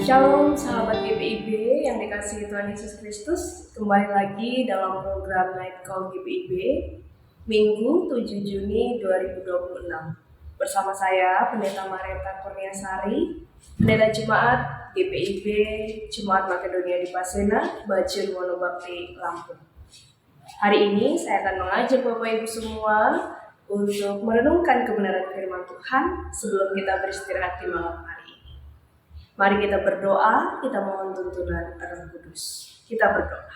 Shalom sahabat GPIB yang dikasihi Tuhan Yesus Kristus. Kembali lagi dalam program Night Call GPIB Minggu 7 Juni 2026. Bersama saya Pendeta Mareta Kurniasari, Pendeta Jemaat GPIB Jemaat Makedonia di Pasena, Bajul Wonobakti, Lampung. Hari ini saya akan mengajak Bapak Ibu semua untuk merenungkan kebenaran firman Tuhan sebelum kita beristirahat di malam hari ini. Mari kita berdoa, kita mohon tuntunan Roh Kudus. Kita berdoa.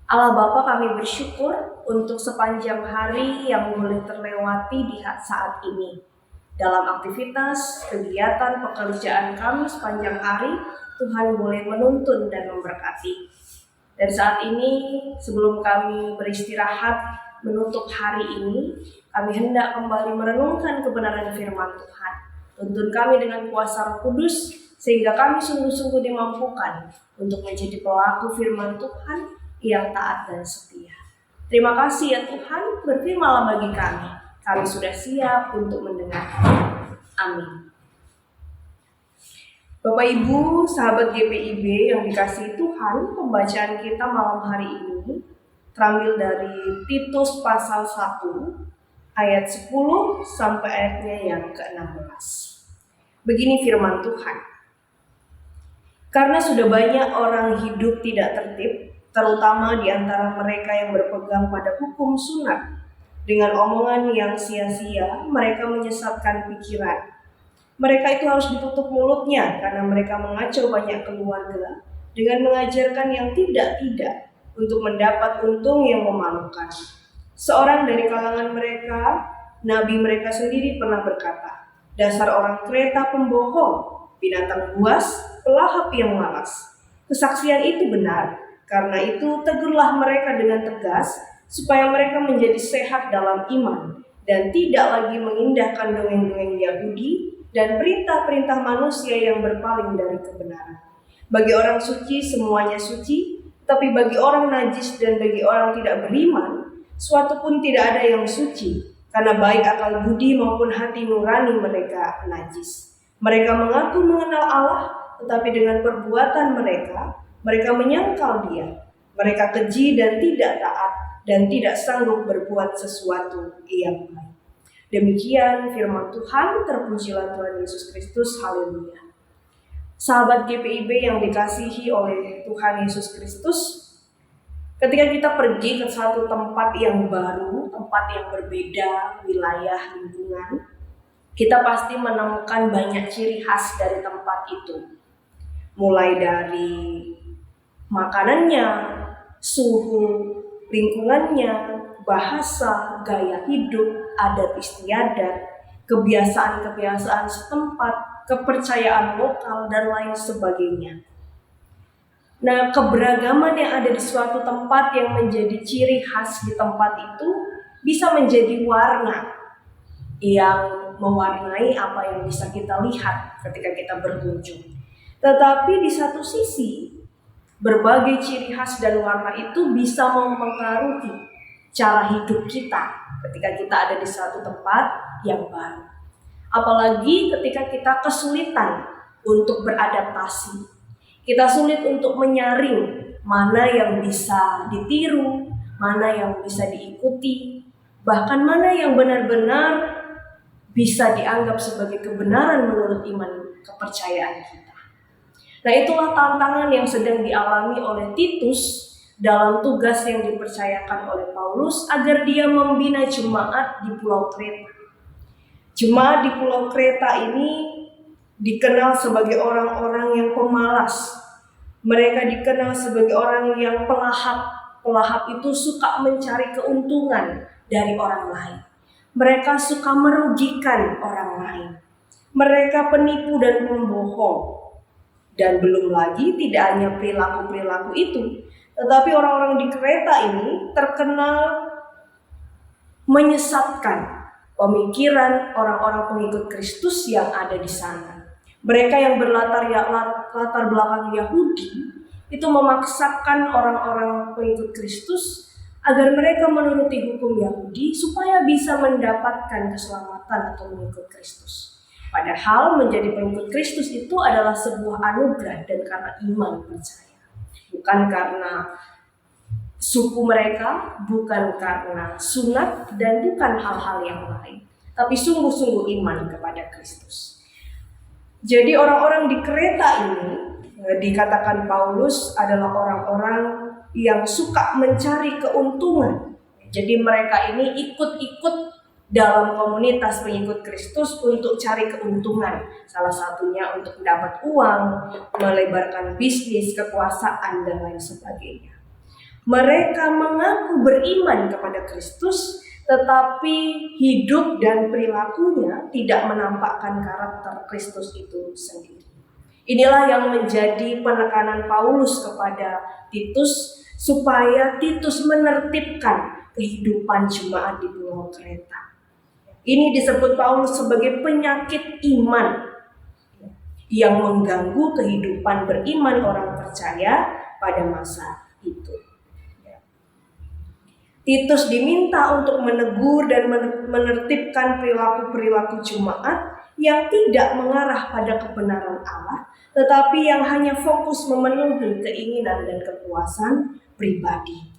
Allah Bapa, kami bersyukur untuk sepanjang hari yang boleh terlewati di saat ini. Dalam aktivitas, kegiatan, pekerjaan kami sepanjang hari, Tuhan boleh menuntun dan memberkati. Dan saat ini, sebelum kami beristirahat menutup hari ini, kami hendak kembali merenungkan kebenaran firman Tuhan. Tuntun kami dengan kuasa Roh Kudus, sehingga kami sungguh-sungguh dimampukan untuk menjadi pelaku firman Tuhan yang taat dan setia. Terima kasih ya Tuhan, berfirman-Lah bagi kami. Kami sudah siap untuk mendengar. Amin. Bapak Ibu, sahabat GPIB yang dikasihi Tuhan, pembacaan kita malam hari ini terambil dari Titus pasal 1 ayat 10 sampai ayatnya yang ke-16. Begini firman Tuhan. Karena sudah banyak orang hidup tidak tertib, terutama di antara mereka yang berpegang pada hukum sunat. Dengan omongan yang sia-sia, mereka menyesatkan pikiran. Mereka itu harus ditutup mulutnya karena mereka mengacau banyak keluarga dengan mengajarkan yang tidak-tidak untuk mendapat untung yang memalukan. Seorang dari kalangan mereka, nabi mereka sendiri pernah berkata, "Dasar orang kereta pembohong, binatang buas, pelahap yang malas." Kesaksian itu benar, karena itu tegurlah mereka dengan tegas, supaya mereka menjadi sehat dalam iman, dan tidak lagi mengindahkan dongeng-dongeng Yahudi, dan perintah-perintah manusia yang berpaling dari kebenaran. Bagi orang suci semuanya suci, tapi bagi orang najis dan bagi orang tidak beriman, suatu pun tidak ada yang suci, karena baik akal budi maupun hati nurani mereka najis. Mereka mengaku mengenal Allah, tetapi dengan perbuatan mereka menyangkal Dia. Mereka keji dan tidak taat, dan tidak sanggup berbuat sesuatu yang baik. Demikian firman Tuhan, terpujilah Tuhan Yesus Kristus, haleluya. Sahabat GPIB yang dikasihi oleh Tuhan Yesus Kristus, ketika kita pergi ke satu tempat yang baru, tempat yang berbeda, wilayah, lingkungan, kita pasti menemukan banyak ciri khas dari tempat itu. Mulai dari makanannya, suhu, lingkungannya, bahasa, gaya hidup, adat istiadat, kebiasaan-kebiasaan setempat, kepercayaan lokal, dan lain sebagainya. Nah, keberagaman yang ada di suatu tempat yang menjadi ciri khas di tempat itu bisa menjadi warna yang mewarnai apa yang bisa kita lihat ketika kita berkunjung. Tetapi di satu sisi, berbagai ciri khas dan warna itu bisa mempengaruhi cara hidup kita ketika kita ada di suatu tempat yang baru. Apalagi ketika kita kesulitan untuk beradaptasi. Kita sulit untuk menyaring mana yang bisa ditiru, mana yang bisa diikuti, bahkan mana yang benar-benar bisa dianggap sebagai kebenaran menurut iman kepercayaan kita. Nah, itulah tantangan yang sedang dialami oleh Titus dalam tugas yang dipercayakan oleh Paulus agar dia membina jemaat di Pulau Kreta. Jemaat di Pulau Kreta ini dikenal sebagai orang-orang yang pemalas. Mereka dikenal sebagai orang yang pelahap. Pelahap itu suka mencari keuntungan dari orang lain. Mereka suka merugikan orang lain. Mereka penipu dan pembohong. Dan belum lagi tidak hanya perilaku-perilaku itu, tetapi orang-orang di Kreta ini terkenal menyesatkan pemikiran orang-orang pengikut Kristus yang ada di sana. Mereka yang berlatar belakang Yahudi itu memaksakan orang-orang pengikut Kristus agar mereka menuruti hukum Yahudi supaya bisa mendapatkan keselamatan atau mengikut Kristus. Padahal menjadi pengikut Kristus itu adalah sebuah anugerah dan karena iman percaya. Bukan karena suku mereka, bukan karena sunat, dan bukan hal-hal yang lain. Tapi sungguh-sungguh iman kepada Kristus. Jadi orang-orang di Kreta ini dikatakan Paulus adalah orang-orang yang suka mencari keuntungan. Jadi mereka ini ikut-ikut dalam komunitas pengikut Kristus untuk cari keuntungan. Salah satunya untuk mendapat uang, melebarkan bisnis, kekuasaan, dan lain sebagainya. Mereka mengaku beriman kepada Kristus, tetapi hidup dan perilakunya tidak menampakkan karakter Kristus itu sendiri. Inilah yang menjadi penekanan Paulus kepada Titus, supaya Titus menertibkan kehidupan jemaat di Pulau Kreta. Ini disebut Paulus sebagai penyakit iman yang mengganggu kehidupan beriman orang percaya pada masa itu. Titus diminta untuk menegur dan menertibkan perilaku-perilaku jemaat yang tidak mengarah pada kebenaran Allah, tetapi yang hanya fokus memenuhi keinginan dan kepuasan pribadi.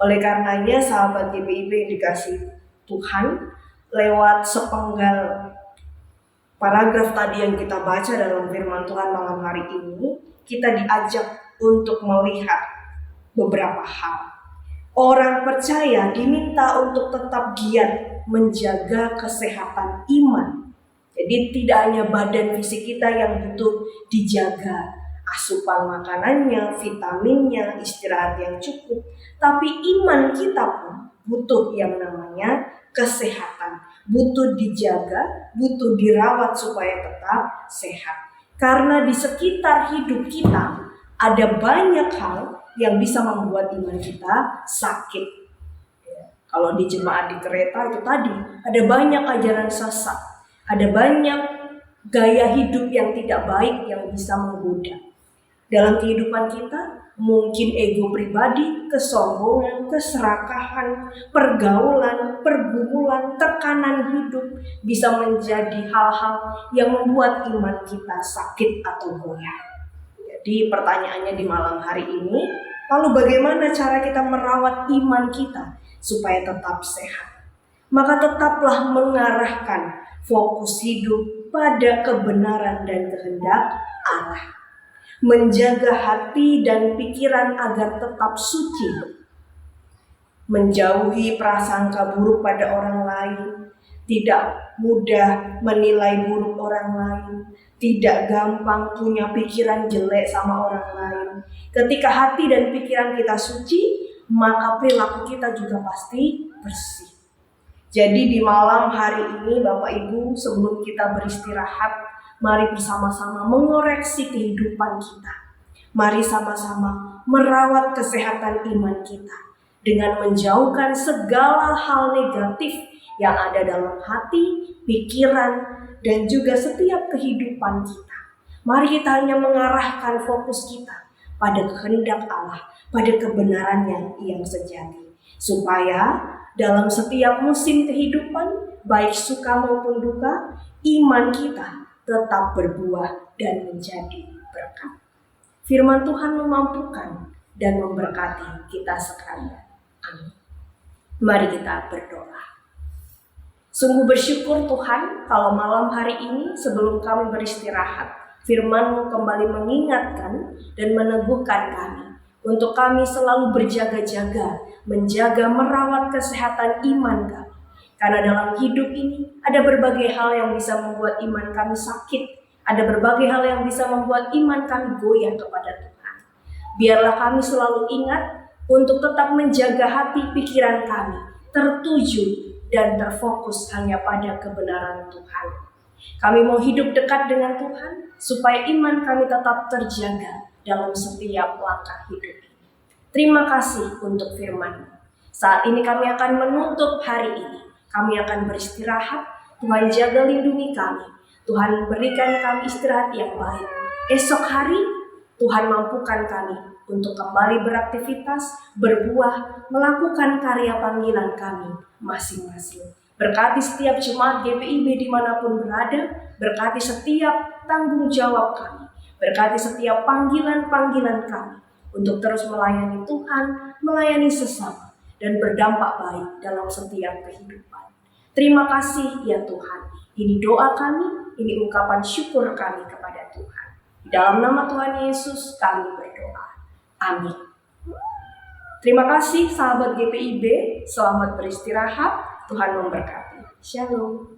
Oleh karenanya, sahabat GPIB yang dikasih Tuhan, lewat sepenggal paragraf tadi yang kita baca dalam firman Tuhan malam hari ini, kita diajak untuk melihat beberapa hal. Orang percaya diminta untuk tetap giat menjaga kesehatan iman. Jadi tidak hanya badan fisik kita yang butuh dijaga, asupan makanannya, vitaminnya, istirahat yang cukup, tapi iman kita pun butuh yang namanya kesehatan, butuh dijaga, butuh dirawat supaya tetap sehat. Karena di sekitar hidup kita ada banyak hal yang bisa membuat iman kita sakit. Kalau di jemaat di Kreta itu tadi ada banyak ajaran sesat, ada banyak gaya hidup yang tidak baik yang bisa menggoda. Dalam kehidupan kita mungkin ego pribadi, kesombongan, keserakahan, pergaulan, pergumulan, tekanan hidup bisa menjadi hal-hal yang membuat iman kita sakit atau goyah. Jadi pertanyaannya di malam hari ini, lalu bagaimana cara kita merawat iman kita supaya tetap sehat? Maka tetaplah mengarahkan fokus hidup pada kebenaran dan kehendak Allah. Menjaga hati dan pikiran agar tetap suci. Menjauhi prasangka buruk pada orang lain. Tidak mudah menilai buruk orang lain. Tidak gampang punya pikiran jelek sama orang lain. Ketika hati dan pikiran kita suci, maka perilaku kita juga pasti bersih. Jadi di malam hari ini Bapak Ibu, sebelum kita beristirahat, mari bersama-sama mengoreksi kehidupan kita. Mari sama-sama merawat kesehatan iman kita dengan menjauhkan segala hal negatif yang ada dalam hati, pikiran, dan juga setiap kehidupan kita. Mari kita hanya mengarahkan fokus kita pada kehendak Allah, pada kebenarannya yang sejati. Supaya dalam setiap musim kehidupan, baik suka maupun duka, iman kita tetap berbuah dan menjadi berkat. Firman Tuhan memampukan dan memberkati kita sekalian. Amin. Mari kita berdoa. Sungguh bersyukur Tuhan kalau malam hari ini sebelum kami beristirahat, firman-Mu kembali mengingatkan dan meneguhkan kami untuk kami selalu berjaga-jaga, menjaga merawat kesehatan iman kami. Karena dalam hidup ini ada berbagai hal yang bisa membuat iman kami sakit, ada berbagai hal yang bisa membuat iman kami goyah kepada Tuhan. Biarlah kami selalu ingat untuk tetap menjaga hati pikiran kami tertuju dan terfokus hanya pada kebenaran Tuhan. Kami mau hidup dekat dengan Tuhan supaya iman kami tetap terjaga dalam setiap langkah hidup ini. Terima kasih untuk firman-Mu. Saat ini kami akan menutup hari ini. Kami akan beristirahat. Tuhan jaga lindungi kami. Tuhan berikan kami istirahat yang baik. Esok hari Tuhan mampukan kami untuk kembali beraktivitas, berbuah, melakukan karya panggilan kami masing-masing. Berkati setiap jemaat GPIB dimanapun berada, Berkati setiap tanggung jawab kami. Berkati setiap panggilan-panggilan kami untuk terus melayani Tuhan, melayani sesama, dan berdampak baik dalam setiap kehidupan. Terima kasih ya Tuhan. Ini doa kami, ini ungkapan syukur kami kepada Tuhan. Di dalam nama Tuhan Yesus kami berdoa. Amin. Terima kasih sahabat GPIB, selamat beristirahat, Tuhan memberkati. Shalom.